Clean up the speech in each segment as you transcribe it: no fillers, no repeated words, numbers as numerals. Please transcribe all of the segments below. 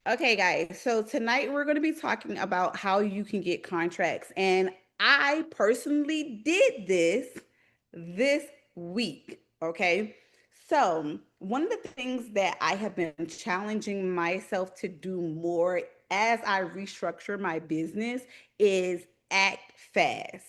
Okay, guys. So tonight we're going to be talking about how you can get contracts. And I personally did this week. Okay. So, one of the things that I have been challenging myself to do more as I restructure my business is act fast.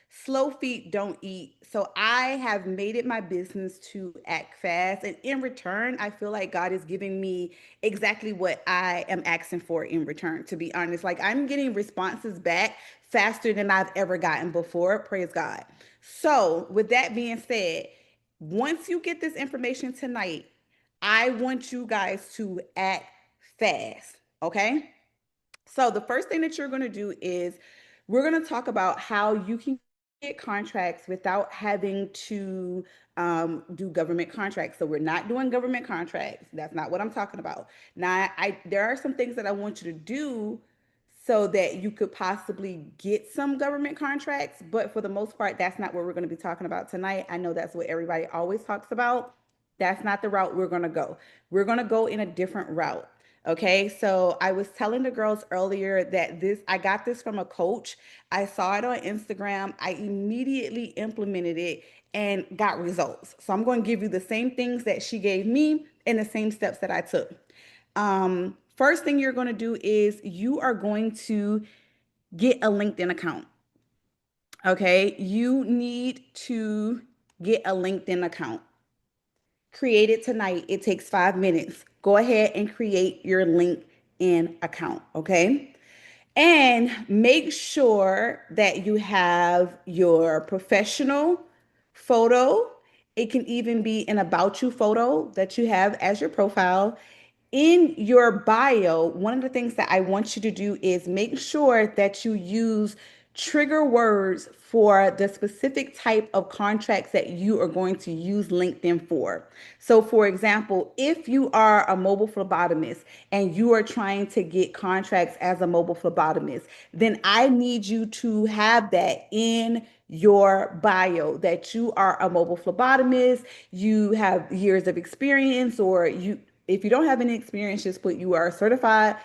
Slow feet don't eat. So I have made it my business to act fast. And in return, I feel like God is giving me exactly what I am asking for in return, to be honest. Like I'm getting responses back faster than I've ever gotten before. Praise God. So, with that being said, once you get this information tonight, I want you guys to act fast. Okay. So, the first thing that you're going to do is we're going to talk about how you can get contracts without having to do government contracts. So, we're not doing government contracts. That's not what I'm talking about. Now, there are some things that I want you to do so that you could possibly get some government contracts, but for the most part, that's not what we're going to be talking about tonight. I know that's what everybody always talks about. That's not the route we're going to go. We're going to go in a different route. Okay, so I was telling the girls earlier that I got this from a coach. I saw it on Instagram. I immediately implemented it and got results. So I'm going to give you the same things that she gave me and the same steps that I took. First thing you're going to do is you are going to get a LinkedIn account. Okay, you need to get a LinkedIn account. Create it tonight. It takes 5 minutes. Go ahead and create your LinkedIn account. Okay. And make sure that you have your professional photo. It can even be an about you photo that you have as your profile. In your bio, one of the things that I want you to do is make sure that you use trigger words for the specific type of contracts that you are going to use LinkedIn for. So, for example, if you are a mobile phlebotomist and you are trying to get contracts as a mobile phlebotomist, then I need you to have that in your bio that you are a mobile phlebotomist, you have years of experience, or you if you don't have any experience, just put you are a certified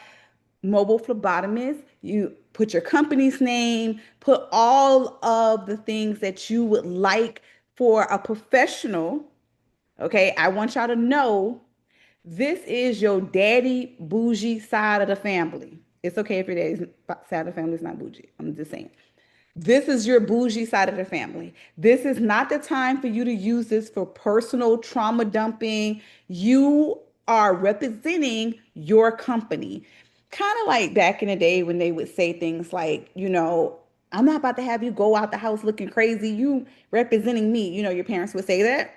mobile phlebotomist. You put your company's name, put all of the things that you would like for a professional. Okay, I want y'all to know this is your daddy bougie side of the family. It's okay if your daddy's side of the family is not bougie. I'm just saying. This is your bougie side of the family. This is not the time for you to use this for personal trauma dumping. You are representing your company. Kind of like back in the day when they would say things like, I'm not about to have you go out the house looking crazy. You representing me. Your parents would say that.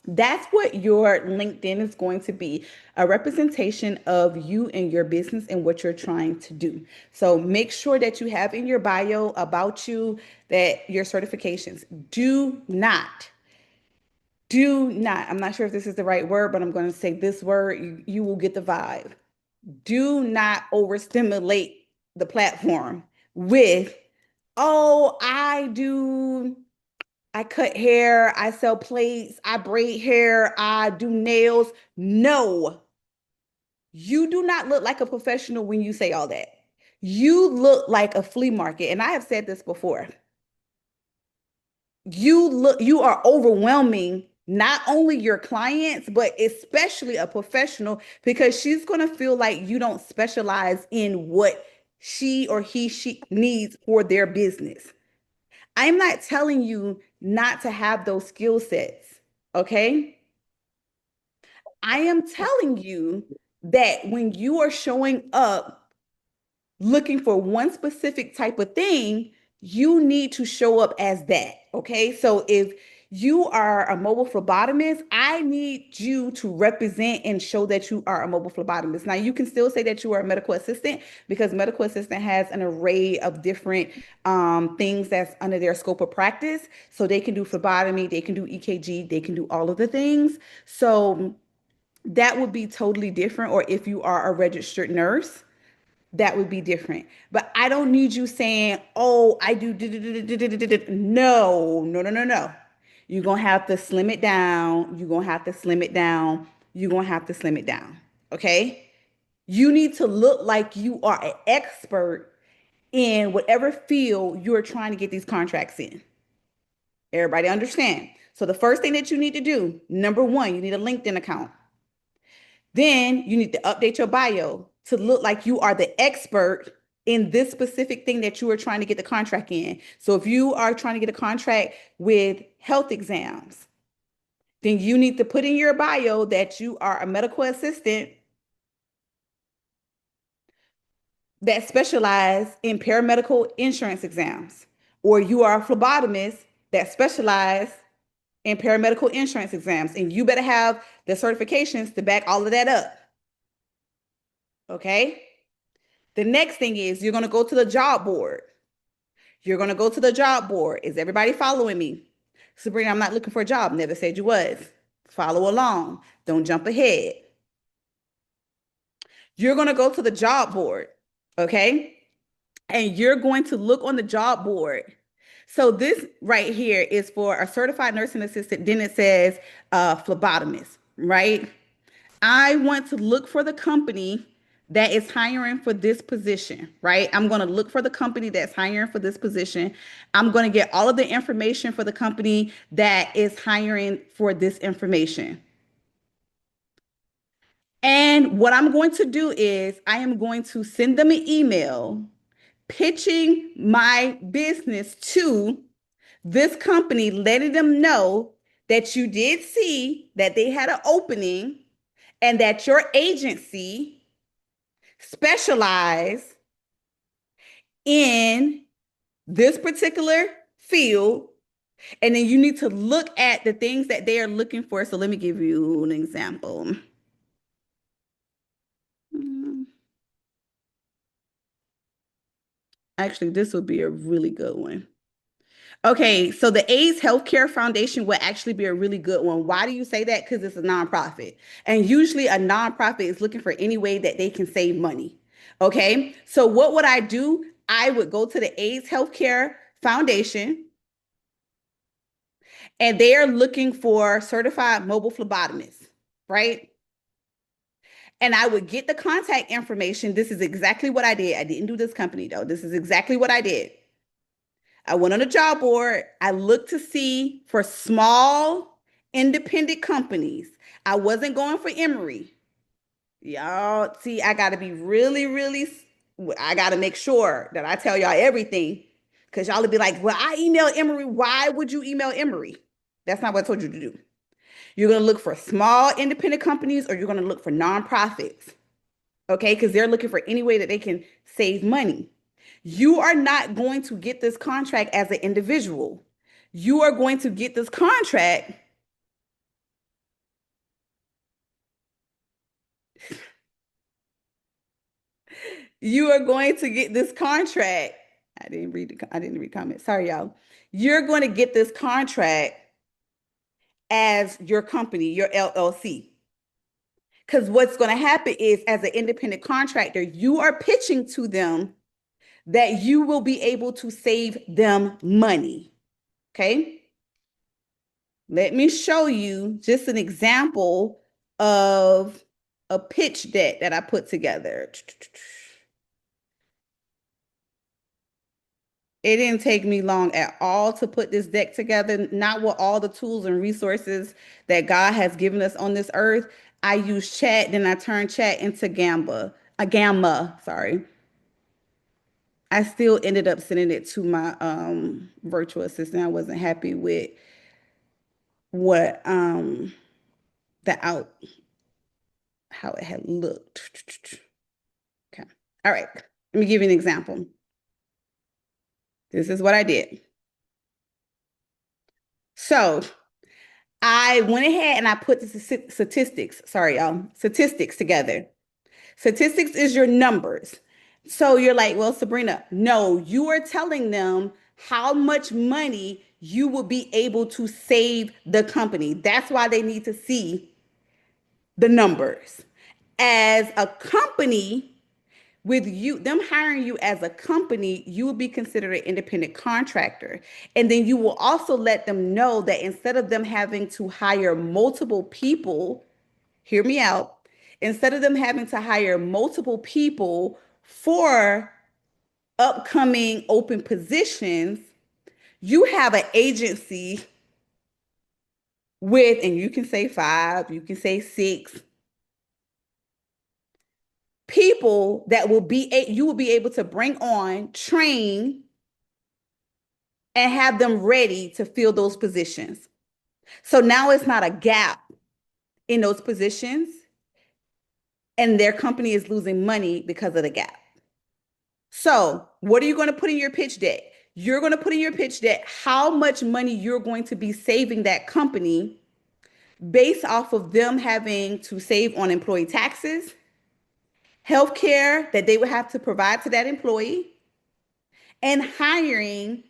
That's what your LinkedIn is going to be, a representation of you and your business and what you're trying to do. So make sure that you have in your bio about you that your certifications. Do not, I'm not sure if this is the right word, but I'm going to say this word. You will get the vibe. Do not overstimulate the platform with, oh, I cut hair, I sell plates, I braid hair, I do nails. No, you do not look like a professional when you say all that. You look like a flea market. And I have said this before. You are overwhelming not only your clients, but especially a professional because she's going to feel like you don't specialize in what she needs for their business. I'm not telling you not to have those skill sets, okay? I am telling you that when you are showing up looking for one specific type of thing, you need to show up as that, okay? So if you are a mobile phlebotomist, I need you to represent and show that you are a mobile phlebotomist. Now, you can still say that you are a medical assistant because medical assistant has an array of different things that's under their scope of practice. So they can do phlebotomy, they can do EKG, they can do all of the things. So that would be totally different. Or if you are a registered nurse, that would be different. But I don't need you saying, oh, I do. No, no, no, no, no. You're going to have to slim it down. You're going to have to slim it down. You're going to have to slim it down. Okay. You need to look like you are an expert in whatever field you're trying to get these contracts in. Everybody understand? So the first thing that you need to do, number one, you need a LinkedIn account. Then you need to update your bio to look like you are the expert in this specific thing that you are trying to get the contract in. So if you are trying to get a contract with health exams, then you need to put in your bio that you are a medical assistant that specialize in paramedical insurance exams, or you are a phlebotomist that specialize in paramedical insurance exams, and you better have the certifications to back all of that up. Okay. The next thing is you're going to go to the job board. You're going to go to the job board. Is everybody following me? Sabrina, I'm not looking for a job. Never said you was. Follow along. Don't jump ahead. You're going to go to the job board. Okay. And you're going to look on the job board. So this right here is for a certified nursing assistant. Then it says phlebotomist, right? I want to look for the company that is hiring for this position, right? I'm going to look for the company that's hiring for this position. I'm going to get all of the information for the company that is hiring for this information. And what I'm going to do is I am going to send them an email pitching my business to this company, letting them know that you did see that they had an opening and that your agency specialize in this particular field. And then you need to look at the things that they are looking for. So let me give you an example. Actually, this would be a really good one. Okay, so the AIDS Healthcare Foundation would actually be a really good one. Why do you say that? Because it's a nonprofit. And usually a nonprofit is looking for any way that they can save money. Okay, so what would I do? I would go to the AIDS Healthcare Foundation, and they are looking for certified mobile phlebotomists, right? And I would get the contact information. This is exactly what I did. I didn't do this company though. This is exactly what I did. I went on a job board. I looked to see for small independent companies. I wasn't going for Emory. Y'all, see, I got to be I got to make sure that I tell y'all everything because y'all would be like, well, I emailed Emory. Why would you email Emory? That's not what I told you to do. You're going to look for small independent companies or you're going to look for nonprofits. Okay, because they're looking for any way that they can save money. You are not going to get this contract as an individual. You are going to get this contract. You are going to get this contract. I didn't read comments. Sorry, y'all. You're going to get this contract as your company, your LLC. Because what's going to happen is, as an independent contractor, you are pitching to them that you will be able to save them money. Okay. Let me show you just an example of a pitch deck that I put together. It didn't take me long at all to put this deck together, not with all the tools and resources that God has given us on this earth. I use chat, then I turned chat into Gamma, sorry. I still ended up sending it to my virtual assistant. I wasn't happy with what the out how it had looked. Okay. All right. Let me give you an example. This is what I did. So I went ahead and I put the statistics, sorry, y'all, statistics together. Statistics is your numbers. So you're like, well, Sabrina, no, you are telling them how much money you will be able to save the company. That's why they need to see the numbers. As a company, with you them hiring you as a company, you will be considered an independent contractor. And then you will also let them know that instead of them having to hire multiple people, hear me out, Instead of them having to hire multiple people for upcoming open positions, you have an agency with, and you can say five, you can say six people that you will be able to bring on, train, and have them ready to fill those positions. So now it's not a gap in those positions, and their company is losing money because of the gap. So, what are you going to put in your pitch deck? You're going to put in your pitch deck how much money you're going to be saving that company based off of them having to save on employee taxes, healthcare that they would have to provide to that employee, and hiring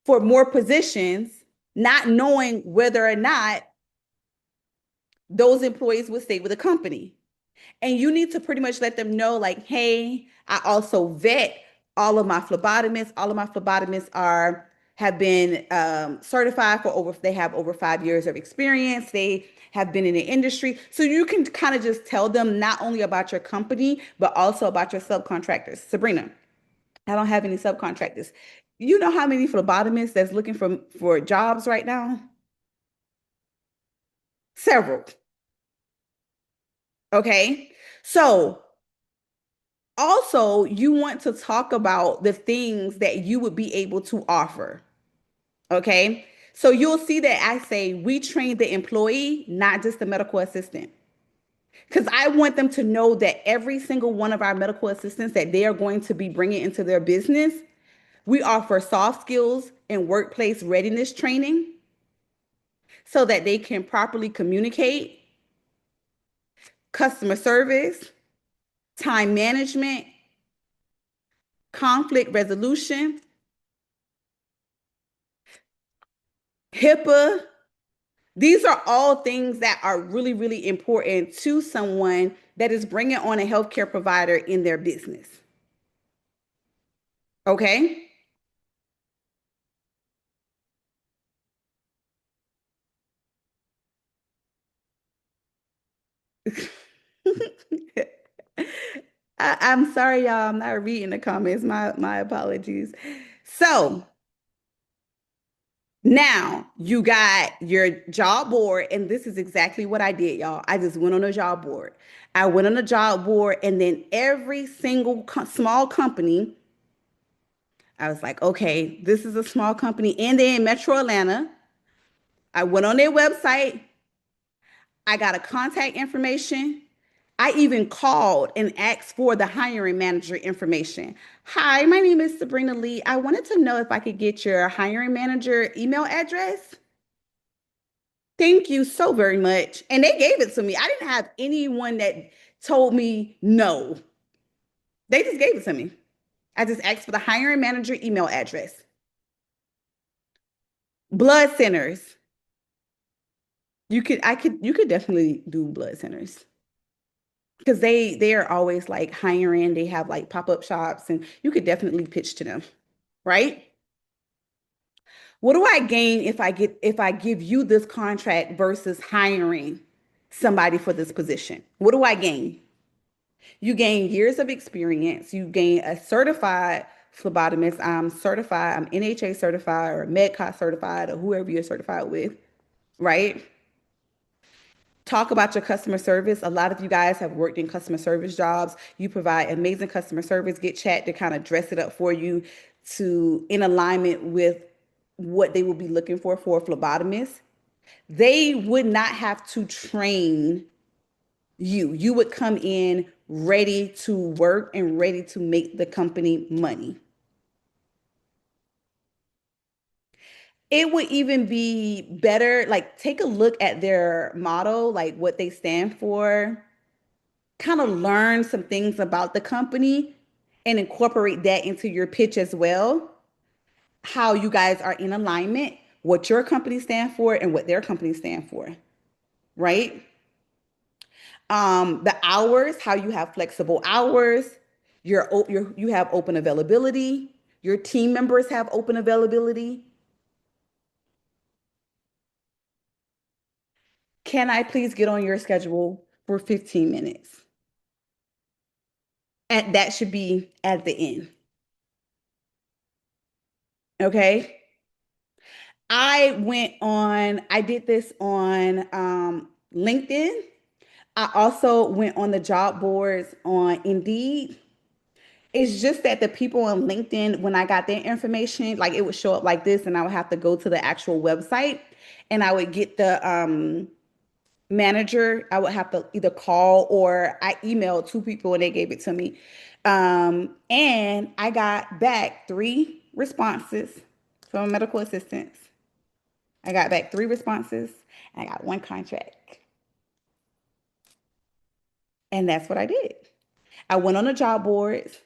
for more positions, not knowing whether or not those employees would stay with the company. And you need to pretty much let them know, like, hey, I also vet all of my phlebotomists. All of my phlebotomists have been certified for they have over 5 years of experience. They have been in the industry. So you can kind of just tell them not only about your company, but also about your subcontractors. Sabrina, I don't have any subcontractors. You know how many phlebotomists that's looking for jobs right now? Several. Okay. So also, you want to talk about the things that you would be able to offer. Okay. So you'll see that I say we train the employee, not just the medical assistant. Because I want them to know that every single one of our medical assistants that they are going to be bringing into their business, we offer soft skills and workplace readiness training so that they can properly communicate, customer service, time management, conflict resolution, HIPAA. These are all things that are really, really important to someone that is bringing on a healthcare provider in their business. Okay? I'm sorry, y'all. I'm not reading the comments. My apologies. So now you got your job board, and this is exactly what I did, y'all. I just went on a job board. I went on a job board, and then every single small company, I was like, okay, this is a small company, and they're in Metro Atlanta. I went on their website. I got a contact information. I even called and asked for the hiring manager information. Hi, my name is Sabrina Lee. I wanted to know if I could get your hiring manager email address. Thank you so very much. And they gave it to me. I didn't have anyone that told me no. They just gave it to me. I just asked for the hiring manager email address. Blood centers. You could definitely do blood centers because they are always like hiring. They have like pop-up shops and you could definitely pitch to them, right? What do I gain if I give you this contract versus hiring somebody for this position? What do I gain? You gain years of experience. You gain a certified phlebotomist. I'm certified. I'm NHA certified or MedCot certified or whoever you're certified with, right? Talk about your customer service. A lot of you guys have worked in customer service jobs. You provide amazing customer service. Get chat to kind of dress it up for you to in alignment with what they will be looking for a phlebotomist. They would not have to train you. You would come in ready to work and ready to make the company money. It would even be better, like take a look at their motto, like what they stand for, kind of learn some things about the company and incorporate that into your pitch as well. How you guys are in alignment, what your company stand for and what their company stand for, right? The hours, how you have flexible hours, you have open availability, your team members have open availability. Can I please get on your schedule for 15 minutes. And that should be at the end. Okay. I did this on LinkedIn. I also went on the job boards on Indeed. It's just that the people on LinkedIn, when I got their information, like it would show up like this, and I would have to go to the actual website and I would get the manager. I would have to either call or I emailed two people and they gave it to me. And I got back three responses from medical assistants. I got back three responses and I got one contract. And that's what I did. I went on the job boards.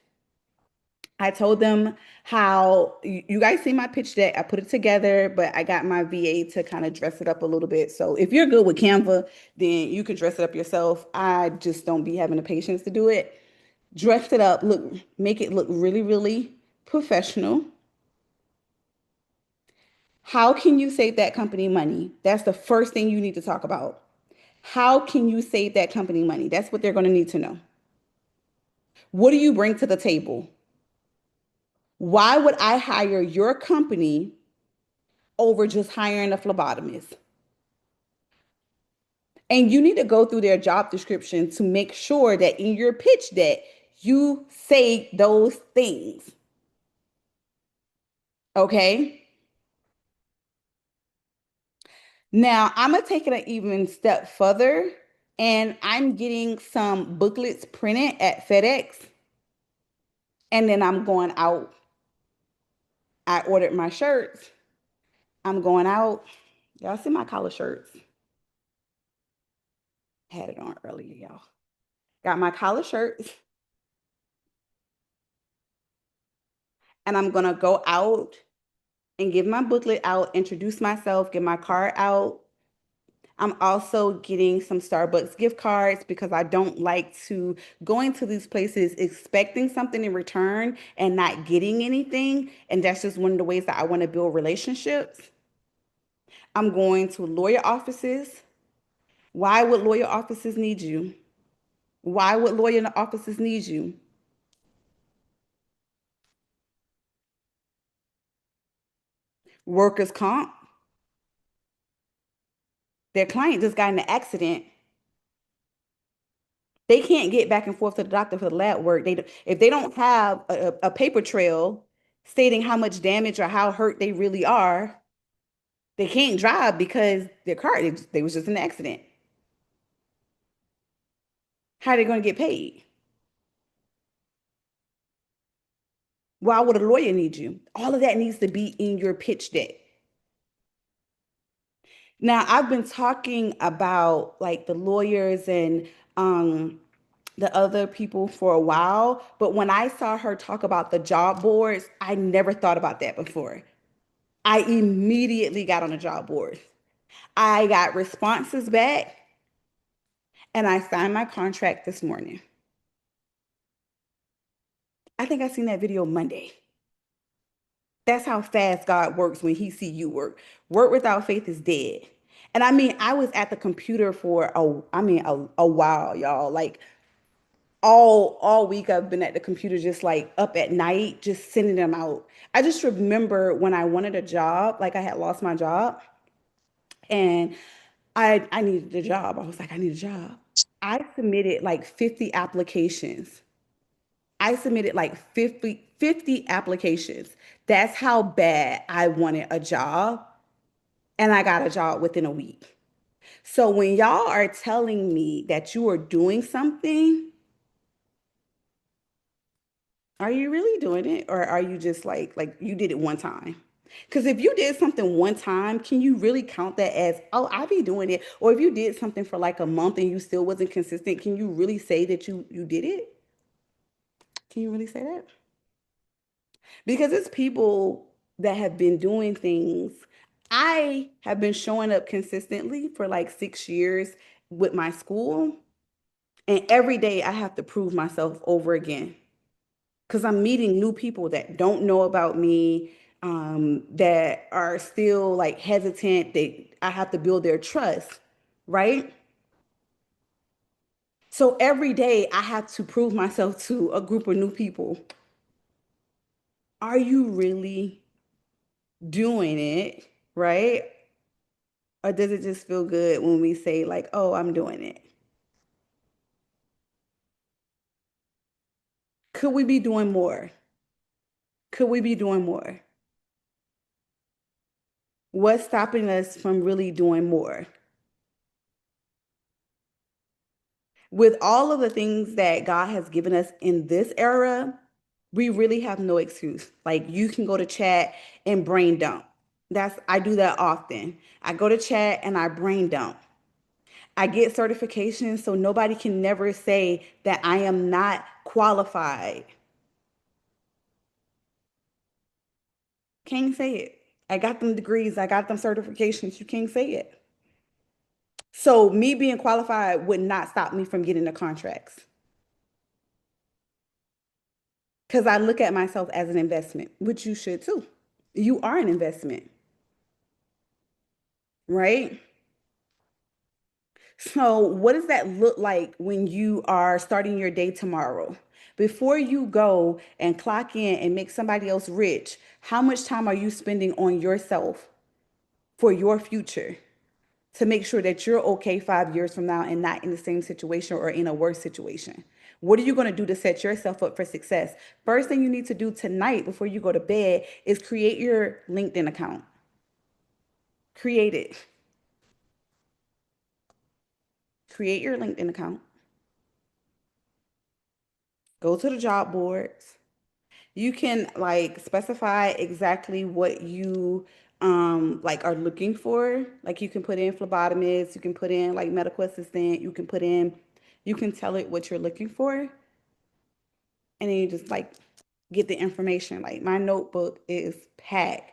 I told them how you guys see my pitch deck. I put it together, but I got my VA to kind of dress it up a little bit. So if you're good with Canva, then you can dress it up yourself. I just don't be having the patience to do it. Dress it up, make it look really, really professional. How can you save that company money? That's the first thing you need to talk about. How can you save that company money? That's what they're going to need to know. What do you bring to the table? Why would I hire your company over just hiring a phlebotomist? And you need to go through their job description to make sure that in your pitch deck, you say those things. Okay. Now I'm going to take it an even step further and I'm getting some booklets printed at FedEx. And then I'm going out. I ordered my shirts. I'm going out. Y'all see my collar shirts? Had it on earlier, y'all. Got my collar shirts. And I'm going to go out and give my booklet out, introduce myself, get my card out. I'm also getting some Starbucks gift cards because I don't like to go into these places expecting something in return and not getting anything. And that's just one of the ways that I want to build relationships. I'm going to lawyer offices. Why would lawyer offices need you? Why would lawyer offices need you? Workers' comp. Their client just got in an accident. They can't get back and forth to the doctor for the lab work. If they don't have a paper trail stating how much damage or how hurt they really are, they can't drive because their car, they was just in an accident. How are they going to get paid? Why would a lawyer need you? All of that needs to be in your pitch deck. Now, I've been talking about like the lawyers and the other people for a while, but when I saw her talk about the job boards, I never thought about that before. I immediately got on the job board. I got responses back and I signed my contract this morning. I think I seen that video Monday. That's how fast God works when he see you work. Work without faith is dead. And I mean, I was at the computer for a while, y'all. Like all week I've been at the computer just like up at night, just sending them out. I just remember when I wanted a job, like I had lost my job and I needed a job. I was like, I need a job. I submitted like 50 applications. I submitted like fifty applications. That's how bad I wanted a job. And I got a job within a week. So when y'all are telling me that you are doing something, are you really doing it? Or are you just like you did it one time? Because if you did something one time, can you really count that as, oh, I be doing it? Or if you did something for like a month and you still wasn't consistent, can you really say that you did it? Can you really say that? Because it's people that have been doing things. I have been showing up consistently for like 6 years with my school, and every day I have to prove myself over again because I'm meeting new people that don't know about me, that are still like hesitant. I have to build their trust, right? So every day I have to prove myself to a group of new people. Are you really doing it? Right? Or does it just feel good when we say, like, oh, I'm doing it? Could we be doing more? Could we be doing more? What's stopping us from really doing more? With all of the things that God has given us in this era, we really have no excuse. Like you can go to chat and brain dump. I do that often. I go to chat and I brain dump. I get certifications so nobody can never say that I am not qualified. Can't say it. I got them degrees, I got them certifications. You can't say it. So me being qualified would not stop me from getting the contracts. Because I look at myself as an investment, which you should too. You are an investment, right? So, what does that look like when you are starting your day tomorrow? Before you go and clock in and make somebody else rich, how much time are you spending on yourself for your future to make sure that you're okay 5 years from now and not in the same situation or in a worse situation? What are you going to do to set yourself up for success? First thing you need to do tonight before you go to bed is create your LinkedIn account. Create it. Create your LinkedIn account. Go to the job boards. You can like specify exactly what you like are looking for. Like you can put in phlebotomist, you can put in like medical assistant, you can tell it what you're looking for, and then you just like get the information. Like my notebook is packed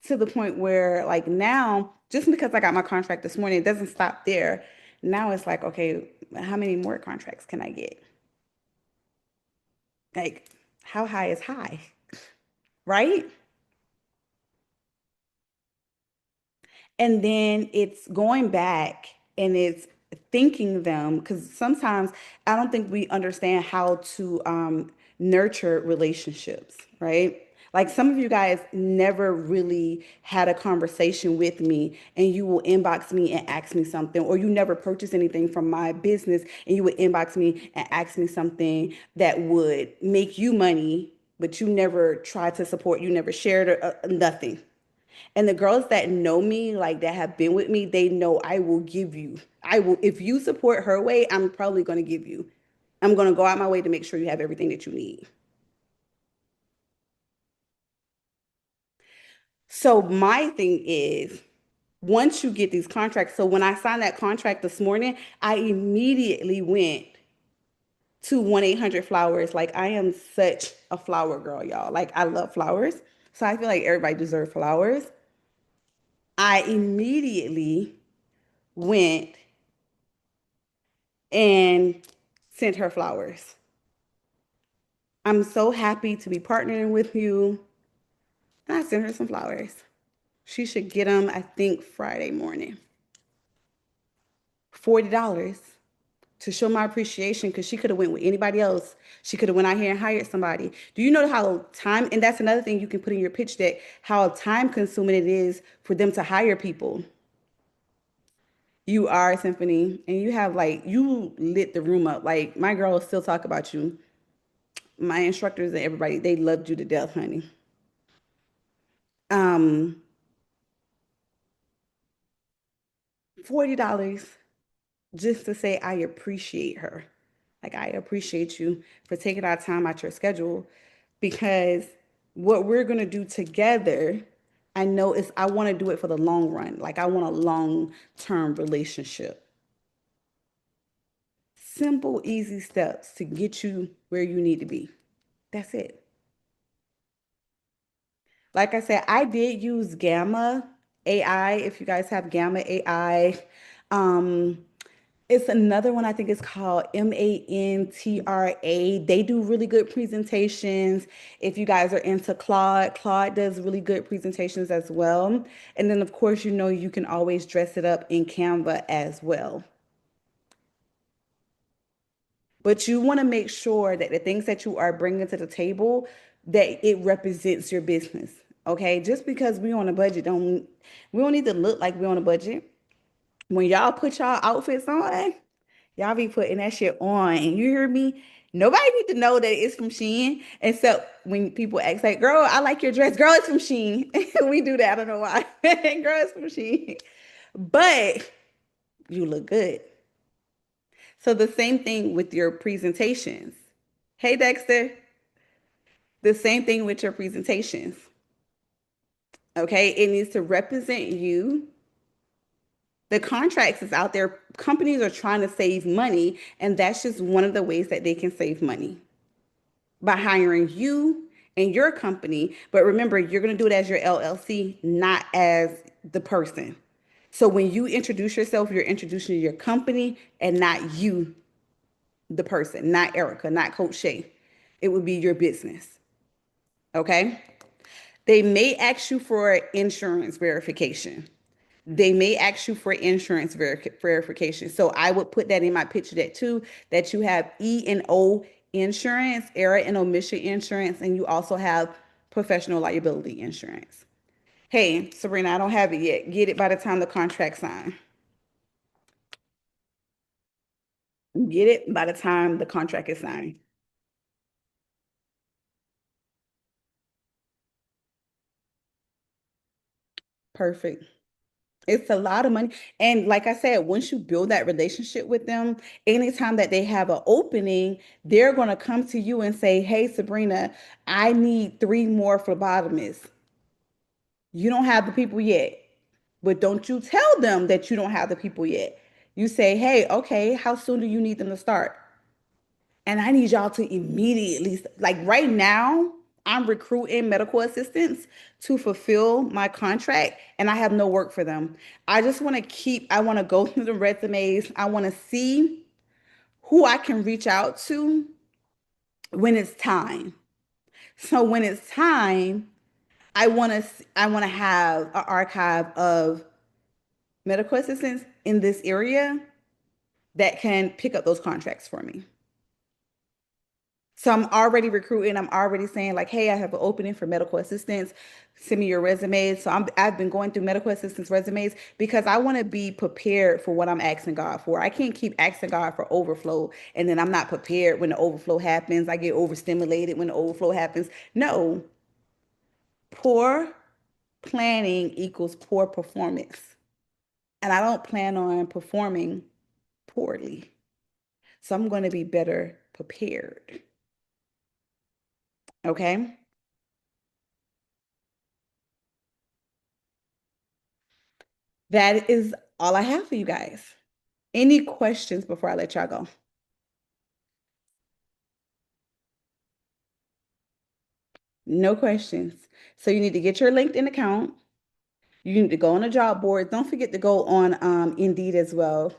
to the point where like now, just because I got my contract this morning, it doesn't stop there. Now it's like, okay, how many more contracts can I get? Like, how high is high, right? And then it's going back and it's thanking them because sometimes I don't think we understand how to nurture relationships, right? Like some of you guys never really had a conversation with me and you will inbox me and ask me something, or you never purchased anything from my business and you would inbox me and ask me something that would make you money, but you never tried to support, you never shared nothing. And the girls that know me, like that have been with me, they know I will give you. I will, if you support her way, I'm probably going to give you. I'm going to go out my way to make sure you have everything that you need. So my thing is, once you get these contracts, so when I signed that contract this morning, I immediately went to 1-800 flowers. Like I am such a flower girl, y'all. Like I love flowers. So I feel like everybody deserves flowers. I immediately went and sent her flowers. I'm so happy to be partnering with you. And I sent her some flowers. She should get them, I think, Friday morning. $40 to show my appreciation because she could have went with anybody else. She could have went out here and hired somebody. Do you know how time, and that's another thing you can put in your pitch deck, how time consuming it is for them to hire people. You are a symphony and you have like, you lit the room up. Like my girls still talk about you. My instructors and everybody, they loved you to death, honey. Um, $40 just to say I appreciate her. Like I appreciate you for taking our time out your schedule because what we're gonna do together, I know is I want to do it for the long run. Like I want a long-term relationship. Simple, easy steps to get you where you need to be. That's it. Like I said, I did use Gamma AI. If you guys have Gamma AI, um, it's another one I think it's called Mantra. They do really good presentations. If you guys are into Claude, Claude does really good presentations as well. And then of course, you know, you can always dress it up in Canva as well. But you want to make sure that the things that you are bringing to the table, that it represents your business. Okay, just because we on a budget, don't we don't need to look like we on a budget. When y'all put y'all outfits on, y'all be putting that shit on. You hear me? Nobody need to know that it's from Shein. And so when people ask, like, girl, I like your dress. Girl, it's from Shein. We do that. I don't know why. Girl, it's from Shein. But you look good. So the same thing with your presentations. Hey, Dexter. The same thing with your presentations. Okay. It needs to represent you. The contracts is out there. Companies are trying to save money, and that's just one of the ways that they can save money by hiring you and your company. But remember, you're going to do it as your LLC, not as the person. So when you introduce yourself, you're introducing your company and not you, the person, not Erica, not Coach Shay. It would be your business. Okay. They may ask you for insurance verification. They may ask you for insurance verification. So I would put that in my pitch deck too, that you have E&O insurance, error and omission insurance, and you also have professional liability insurance. Hey, Sabrina, I don't have it yet. Get it by the time the contract signed. Get it by the time the contract is signed. Perfect. It's a lot of money. And like I said, once you build that relationship with them, anytime that they have an opening, they're going to come to you and say, hey, Sabrina, I need three more phlebotomists. You don't have the people yet. But don't you tell them that you don't have the people yet. You say, hey, okay, how soon do you need them to start? And I need y'all to immediately, like right now, I'm recruiting medical assistants to fulfill my contract, and I have no work for them. I just want to I want to go through the resumes. I want to see who I can reach out to when it's time. So when it's time, I want to have an archive of medical assistants in this area that can pick up those contracts for me. So I'm already recruiting. I'm already saying like, hey, I have an opening for medical assistants. Send me your resumes. So I've been going through medical assistants resumes because I want to be prepared for what I'm asking God for. I can't keep asking God for overflow and then I'm not prepared when the overflow happens. I get overstimulated when the overflow happens. No, poor planning equals poor performance. And I don't plan on performing poorly. So I'm going to be better prepared. Okay. That is all I have for you guys. Any questions before I let y'all go? No questions. So you need to get your LinkedIn account. You need to go on a job board. Don't forget to go on Indeed as well.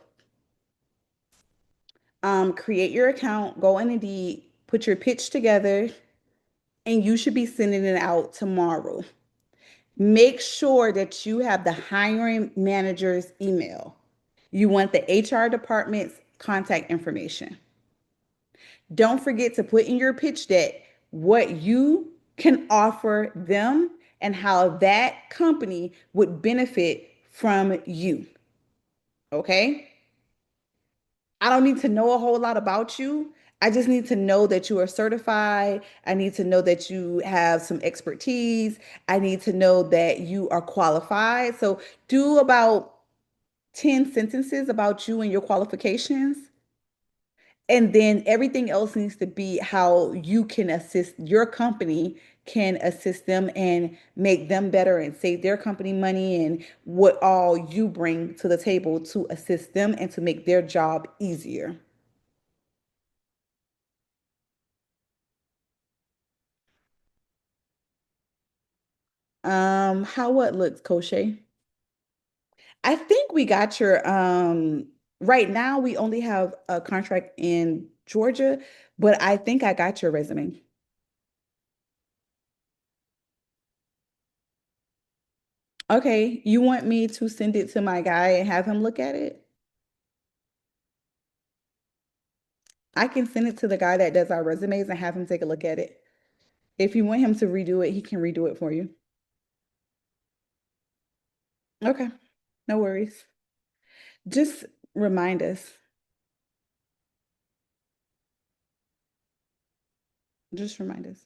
Create your account, go on Indeed, put your pitch together, and you should be sending it out tomorrow. Make sure that you have the hiring manager's email. You want the HR department's contact information. Don't forget to put in your pitch deck what you can offer them and how that company would benefit from you. Okay? I don't need to know a whole lot about you. I just need to know that you are certified. I need to know that you have some expertise. I need to know that you are qualified. So do about 10 sentences about you and your qualifications. And then everything else needs to be how you can assist your company can assist them and make them better and save their company money and what all you bring to the table to assist them and to make their job easier. How what looks, Koshe? I think we got your right now we only have a contract in Georgia, but I think I got your resume. Okay, you want me to send it to my guy and have him look at it? I can send it to the guy that does our resumes and have him take a look at it. If you want him to redo it, he can redo it for you. Okay, no worries. Just remind us. Just remind us.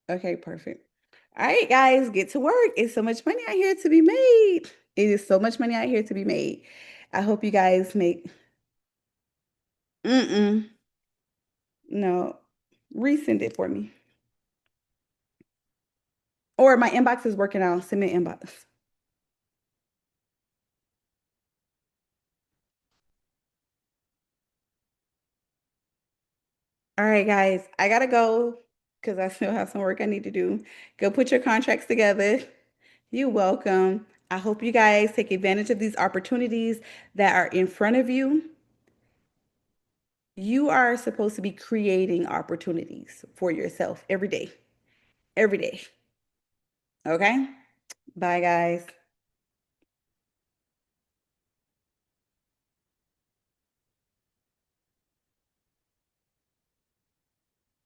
Okay, perfect. All right, guys, get to work. It's so much money out here to be made. It is so much money out here to be made. I hope you guys make. Mm-mm. No, resend it for me. Or my inbox is working out. Send me an inbox. All right, guys, I gotta go because I still have some work I need to do. Go put your contracts together. You're welcome. I hope you guys take advantage of these opportunities that are in front of you. You are supposed to be creating opportunities for yourself every day. Every day. Okay? Bye, guys.